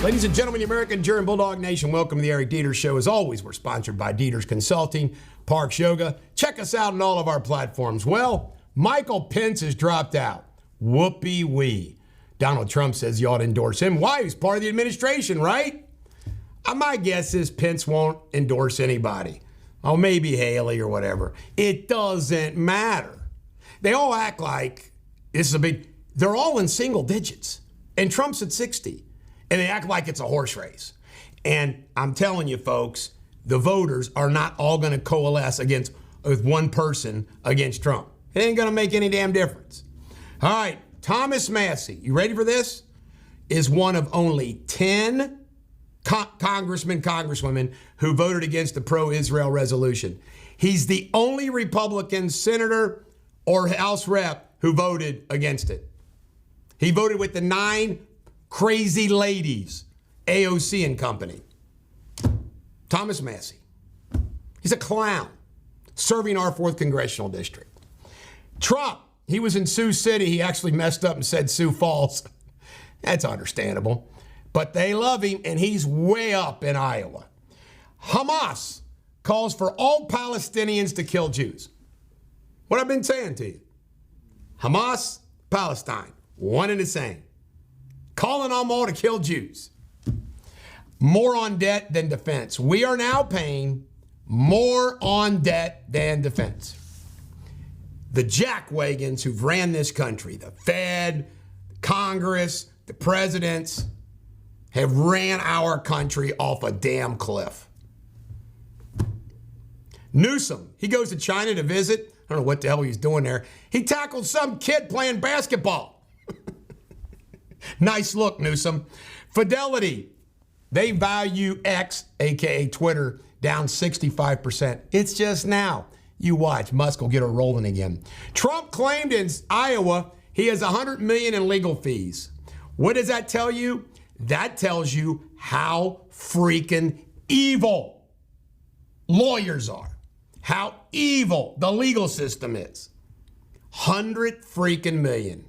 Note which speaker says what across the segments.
Speaker 1: Ladies and gentlemen, the American German Bulldog Nation, welcome to the Eric Deters Show. As always, we're sponsored by Deters Consulting, Parks Yoga. Check us out on all of our platforms. Well, Michael Pence has dropped out. Whoopee-wee. Donald Trump says you ought to endorse him. Why? He's part of the administration, right? My guess is Pence won't endorse anybody. Oh, maybe Haley or whatever. It doesn't matter. They all act like this is a big, they're all in single digits. And Trump's at 60. And they act like it's a horse race. And I'm telling you, folks, the voters are not all going to coalesce with one person against Trump. It ain't going to make any damn difference. All right, Thomas Massie, you ready for this? Is one of only 10 congressmen, congresswomen who voted against the pro-Israel resolution. He's the only Republican senator or House rep who voted against it. He voted with the 9 crazy ladies, AOC and company. Thomas Massie. He's a clown serving our 4th Congressional District. Trump, he was in Sioux City. He actually messed up and said Sioux Falls. That's understandable. But they love him, and he's way up in Iowa. Hamas calls for all Palestinians to kill Jews. What I've been saying to you. Hamas, Palestine, one and the same. Calling on them all to kill Jews. More on debt than defense. We are now paying more on debt than defense. The jackwagons who've ran this country, the Fed, Congress, the presidents, have ran our country off a damn cliff. Newsom, he goes to China to visit. I don't know what the hell he's doing there. He tackled some kid playing basketball. Nice look, Newsom. Fidelity, they value X, a.k.a. Twitter, down 65%. It's just now. You watch. Musk will get her rolling again. Trump claimed in Iowa he has $100 million in legal fees. What does that tell you? That tells you how freaking evil lawyers are. How evil the legal system is. 100 freaking million.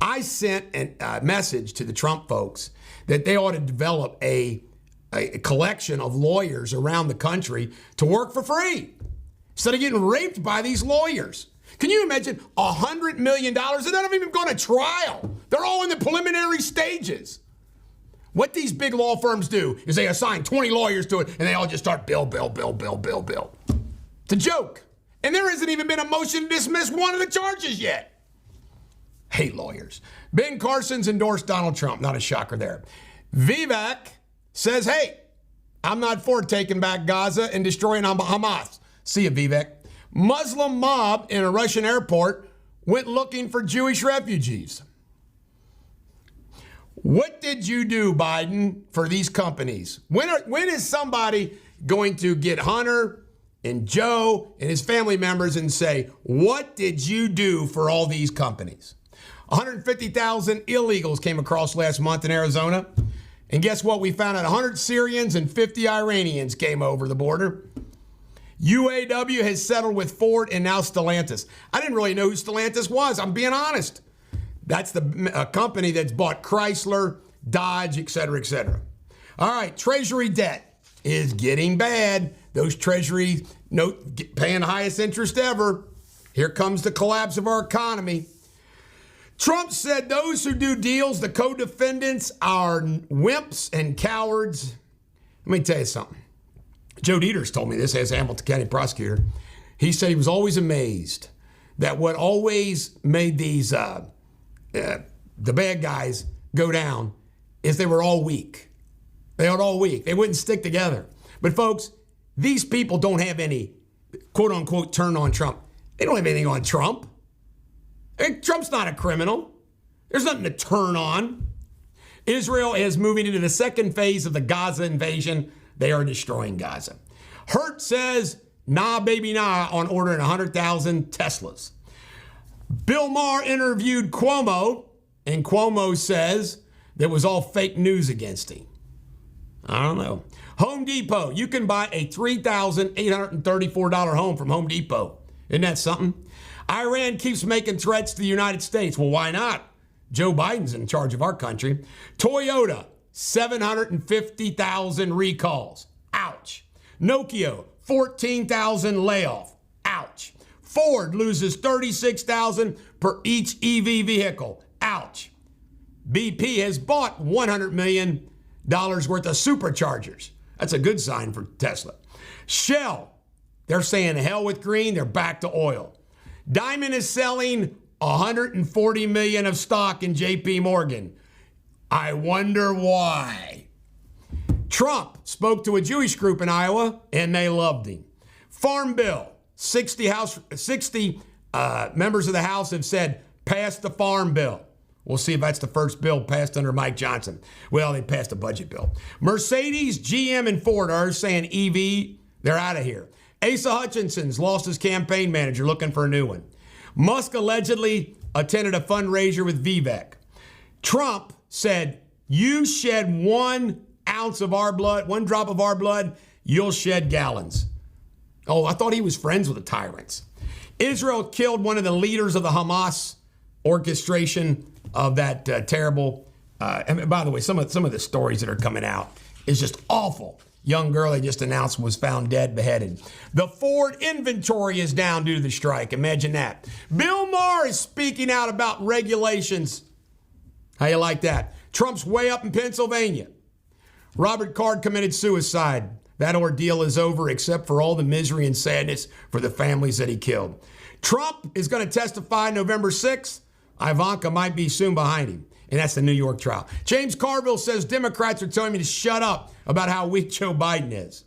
Speaker 1: I sent a message to the Trump folks that they ought to develop a collection of lawyers around the country to work for free instead of getting raped by these lawyers. Can you imagine $100 million? They're not even going to trial. They're all in the preliminary stages. What these big law firms do is they assign 20 lawyers to it and they all just start bill. It's a joke. And there hasn't even been a motion to dismiss one of the charges yet. Hate lawyers. Ben Carson's endorsed Donald Trump. Not a shocker there. Vivek says, hey, I'm not for taking back Gaza and destroying Hamas. See you, Vivek. Muslim mob in a Russian airport went looking for Jewish refugees. What did you do, Biden, for these companies? When is somebody going to get Hunter and Joe and his family members and say, what did you do for all these companies? 150,000 illegals came across last month in Arizona. And guess what? We found out 100 Syrians and 50 Iranians came over the border. UAW has settled with Ford and now Stellantis. I didn't really know who Stellantis was. I'm being honest. That's the company that's bought Chrysler, Dodge, et cetera, et cetera. All right, Treasury debt is getting bad. Those Treasury note paying the highest interest ever. Here comes the collapse of our economy. Trump said those who do deals, the co-defendants, are wimps and cowards. Let me tell you something. Joe Deters told me this as Hamilton County prosecutor. He said he was always amazed that what always made these the bad guys go down is they were all weak. They were all weak. They wouldn't stick together. But folks, these people don't have any quote unquote turn on Trump. They don't have anything on Trump. Trump's not a criminal. There's nothing to turn on. Israel is moving into the second phase of the Gaza invasion. They are destroying Gaza. Hurt says, nah, baby, nah, on ordering 100,000 Teslas. Bill Maher interviewed Cuomo, and Cuomo says there was all fake news against him. I don't know. Home Depot, you can buy a $3,834 home from Home Depot. Isn't that something? Iran keeps making threats to the United States. Well, why not? Joe Biden's in charge of our country. Toyota 750,000 recalls. Ouch. Nokia, 14,000 layoff. Ouch. Ford loses 36,000 per each EV vehicle. Ouch. BP has bought $100 million worth of superchargers. That's a good sign for Tesla. Shell, they're saying hell with green, they're back to oil. Diamond is selling 140 million of stock in JP Morgan. I wonder why. Trump spoke to a Jewish group in Iowa and they loved him. Farm bill, 60 members of the House have said, pass the farm bill. We'll see if that's the first bill passed under Mike Johnson. Well, they passed a budget bill. Mercedes, GM, and Ford are saying EV, they're out of here. Asa Hutchinson's lost his campaign manager, looking for a new one. Musk allegedly attended a fundraiser with Vivek. Trump said, you shed 1 ounce of our blood, 1 drop of our blood, you'll shed gallons. Oh, I thought he was friends with the tyrants. Israel killed one of the leaders of the Hamas orchestration of that terrible, and by the way, some of the stories that are coming out is just awful. Young girl they just announced was found dead, beheaded. The Ford inventory is down due to the strike. Imagine that. Bill Maher is speaking out about regulations. How you like that? Trump's way up in Pennsylvania. Robert Card committed suicide. That ordeal is over except for all the misery and sadness for the families that he killed. Trump is going to testify November 6th. Ivanka might be soon behind him. And that's the New York trial. James Carville says Democrats are telling me to shut up about how weak Joe Biden is.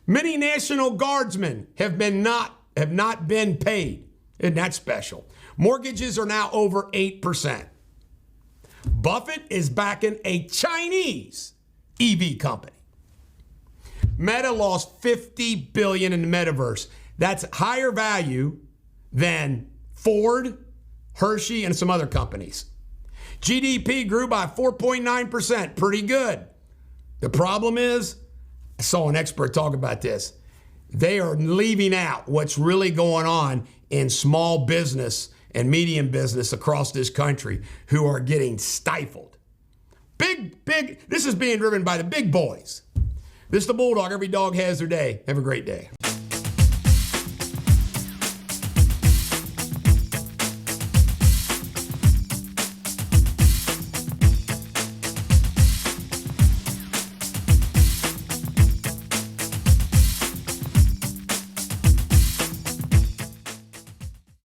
Speaker 1: Many National Guardsmen have not been paid. Isn't that special? Mortgages are now over 8%. Buffett is backing a Chinese EV company. Meta lost $50 billion in the metaverse. That's higher value than Ford, Hershey, and some other companies. GDP grew by 4.9%. Pretty good. The problem is, I saw an expert talk about this. They are leaving out what's really going on in small business and medium business across this country who are getting stifled. This is being driven by the big boys. This is the Bulldog. Every dog has their day. Have a great day.